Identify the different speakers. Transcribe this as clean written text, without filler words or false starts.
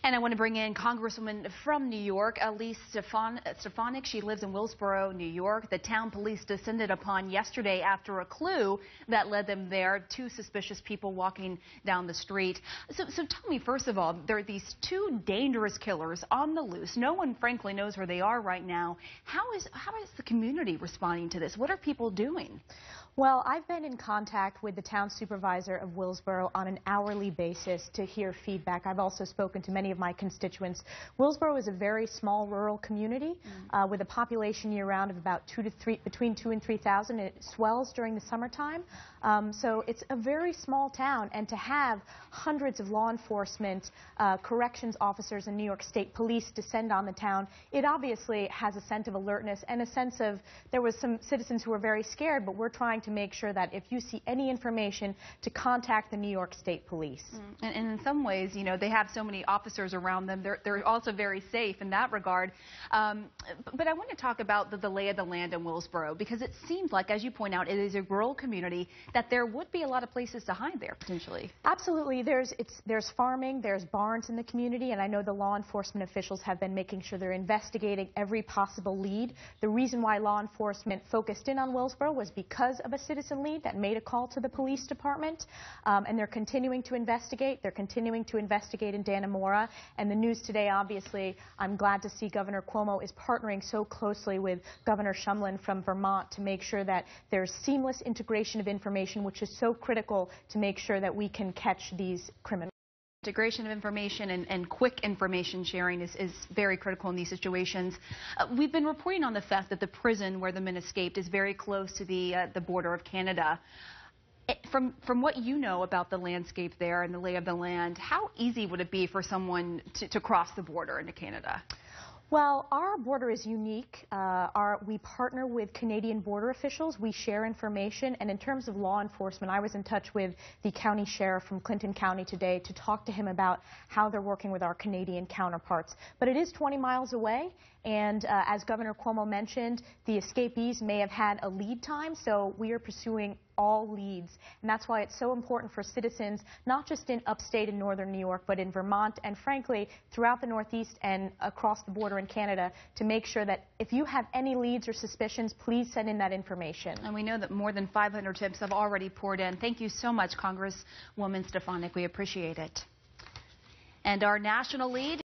Speaker 1: And I want to bring in Congresswoman from New York, Stefanik. She lives in Willsboro, New York. The town police descended upon yesterday after a clue that led them there. Two suspicious people walking down the street. So tell me, first of all, there are these two dangerous killers on the loose. No one, frankly, knows where they are right now. How is the community responding to this? What are people doing?
Speaker 2: Well, I've been in contact with the town supervisor of Willsboro on an hourly basis to hear feedback. I've also spoken to many of my constituents. Willsboro is a very small rural community with a population year-round of about between 2,000 and 3,000. It swells during the summertime. So it's a very small town, and to have hundreds of law enforcement, corrections officers, and New York State Police descend on the town, it obviously has a sense of alertness and a sense of, there was some citizens who were very scared, but we're trying to make sure that if you see any information, to contact the New York State Police.
Speaker 1: And in some ways, you know, they have so many officers around them. They're also very safe in that regard. But I want to talk about the lay of the land in Willsboro, because it seems like, as you point out, it is a rural community, that there would be a lot of places to hide there, potentially.
Speaker 2: Absolutely. There's farming, there's barns in the community, and I know the law enforcement officials have been making sure they're investigating every possible lead. The reason why law enforcement focused in on Willsboro was because of a citizen lead that made a call to the police department, and they're continuing to investigate. They're continuing to investigate in Dannemora, and the news today, obviously, I'm glad to see Governor Cuomo is partnering so closely with Governor Shumlin from Vermont to make sure that there's seamless integration of information, which is so critical to make sure that we can catch these criminals.
Speaker 1: Integration of information and quick information sharing is very critical in these situations. We've been reporting on the fact that the prison where the men escaped is very close to the border of Canada. From what you know about the landscape there and the lay of the land, how easy would it be for someone to cross the border into Canada?
Speaker 2: Well, our border is unique. We partner with Canadian border officials. We share information. And in terms of law enforcement, I was in touch with the county sheriff from Clinton County today to talk to him about how they're working with our Canadian counterparts. But it is 20 miles away. And as Governor Cuomo mentioned, the escapees may have had a lead time. So we are pursuing all leads. And that's why it's so important for citizens, not just in upstate and northern New York, but in Vermont and, frankly, throughout the Northeast and across the border in Canada, to make sure that if you have any leads or suspicions, please send in that information.
Speaker 1: And we know that more than 500 tips have already poured in. Thank you so much, Congresswoman Stefanik. We appreciate it. And our national lead